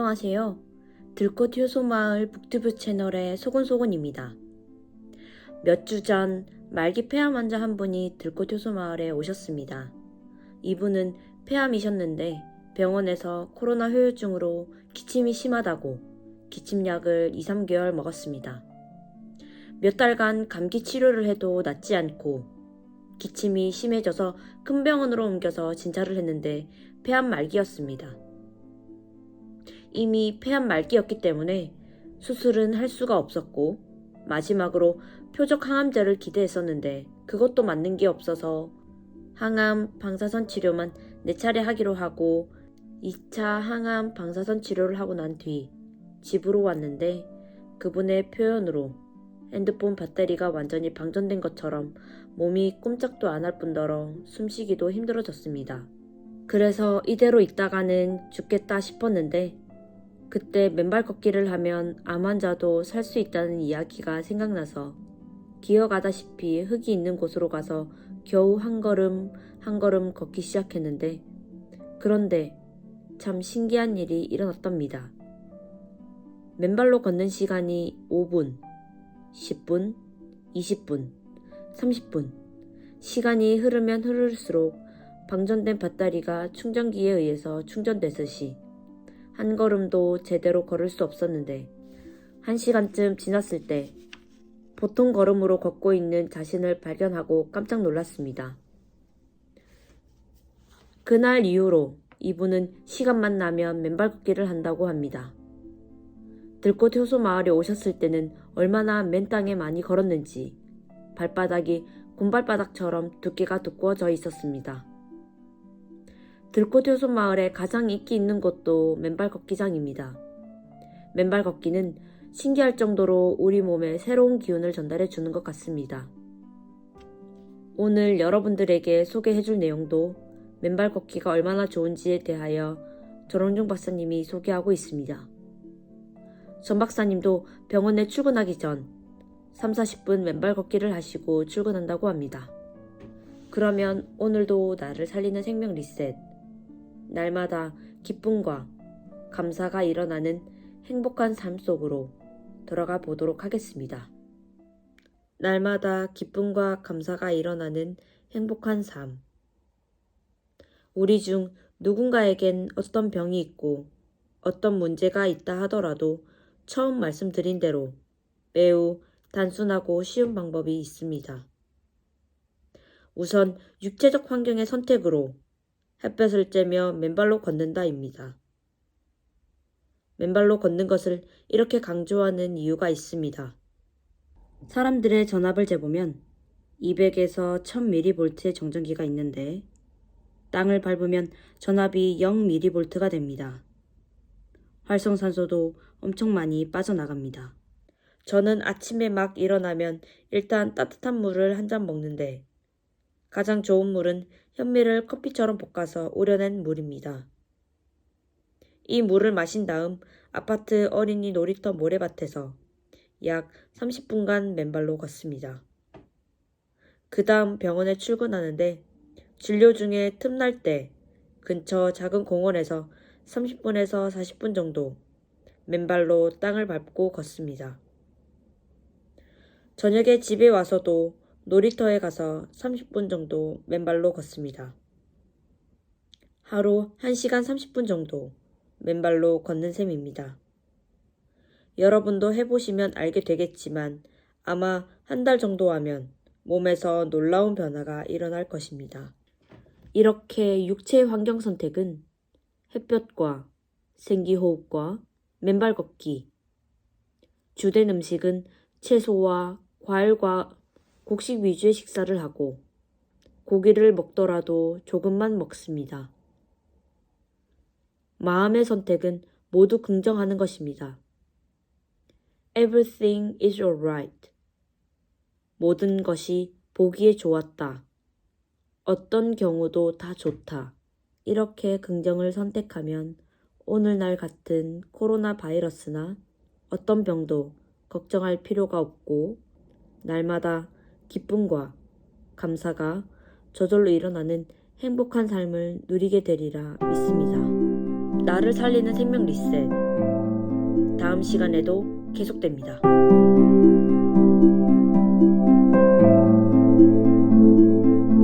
안녕하세요. 들꽃 효소마을 북튜브 채널의 소곤소곤입니다. 몇 주 전 말기 폐암 환자 한 분이 들꽃 효소마을에 오셨습니다. 이분은 폐암이셨는데 병원에서 코로나 후유증으로 기침이 심하다고 기침약을 2~3개월 먹었습니다. 몇 달간 감기 치료를 해도 낫지 않고 기침이 심해져서 큰 병원으로 옮겨서 진찰을 했는데 폐암 말기였습니다. 이미 폐암 말기였기 때문에 수술은 할 수가 없었고 마지막으로 표적 항암제를 기대했었는데 그것도 맞는 게 없어서 항암 방사선 치료만 4차례 하기로 하고 2차 항암 방사선 치료를 하고 난 뒤 집으로 왔는데 그분의 표현으로 핸드폰 배터리가 완전히 방전된 것처럼 몸이 꼼짝도 안 할 뿐더러 숨쉬기도 힘들어졌습니다. 그래서 이대로 있다가는 죽겠다 싶었는데 그때 맨발 걷기를 하면 암 환자도 살 수 있다는 이야기가 생각나서 기어가다시피 흙이 있는 곳으로 가서 겨우 한 걸음 한 걸음 걷기 시작했는데 그런데 참 신기한 일이 일어났답니다. 맨발로 걷는 시간이 5분, 10분, 20분, 30분 시간이 흐르면 흐를수록 방전된 배터리가 충전기에 의해서 충전되듯이 한 걸음도 제대로 걸을 수 없었는데 1시간쯤 지났을 때 보통 걸음으로 걷고 있는 자신을 발견하고 깜짝 놀랐습니다. 그날 이후로 이분은 시간만 나면 맨발 걷기를 한다고 합니다. 들꽃 효소 마을에 오셨을 때는 얼마나 맨 땅에 많이 걸었는지 발바닥이 곰발바닥처럼 두께가 두꺼워져 있었습니다. 들꽃 효소 마을에 가장 인기 있는 곳도 맨발 걷기장입니다. 맨발 걷기는 신기할 정도로 우리 몸에 새로운 기운을 전달해 주는 것 같습니다. 오늘 여러분들에게 소개해줄 내용도 맨발 걷기가 얼마나 좋은지에 대하여 조롱중 박사님이 소개하고 있습니다. 전 박사님도 병원에 출근하기 전 3~40분 맨발 걷기를 하시고 출근한다고 합니다. 그러면 오늘도 나를 살리는 생명 리셋, 날마다 기쁨과 감사가 일어나는 행복한 삶 속으로 돌아가 보도록 하겠습니다. 날마다 기쁨과 감사가 일어나는 행복한 삶. 우리 중 누군가에겐 어떤 병이 있고 어떤 문제가 있다 하더라도 처음 말씀드린 대로 매우 단순하고 쉬운 방법이 있습니다. 우선 육체적 환경의 선택으로 햇볕을 쬐며 맨발로 걷는다입니다. 맨발로 걷는 것을 이렇게 강조하는 이유가 있습니다. 사람들의 전압을 재보면 200에서 1000mV의 정전기가 있는데 땅을 밟으면 전압이 0mV가 됩니다. 활성산소도 엄청 많이 빠져나갑니다. 저는 아침에 막 일어나면 일단 따뜻한 물을 한 잔 먹는데 가장 좋은 물은 현미를 커피처럼 볶아서 우려낸 물입니다. 이 물을 마신 다음 아파트 어린이 놀이터 모래밭에서 약 30분간 맨발로 걷습니다. 그 다음 병원에 출근하는데 진료 중에 틈날 때 근처 작은 공원에서 30분에서 40분 정도 맨발로 땅을 밟고 걷습니다. 저녁에 집에 와서도 놀이터에 가서 30분 정도 맨발로 걷습니다. 하루 1시간 30분 정도 맨발로 걷는 셈입니다. 여러분도 해보시면 알게 되겠지만 아마 한 달 정도 하면 몸에서 놀라운 변화가 일어날 것입니다. 이렇게 육체의 환경 선택은 햇볕과 생기호흡과 맨발 걷기, 주된 음식은 채소와 과일과 곡식 위주의 식사를 하고 고기를 먹더라도 조금만 먹습니다. 마음의 선택은 모두 긍정하는 것입니다. Everything is alright. 모든 것이 보기에 좋았다. 어떤 경우도 다 좋다. 이렇게 긍정을 선택하면 오늘날 같은 코로나 바이러스나 어떤 병도 걱정할 필요가 없고 날마다 기쁨과 감사가 저절로 일어나는 행복한 삶을 누리게 되리라 믿습니다. 나를 살리는 생명 리셋. 다음 시간에도 계속됩니다.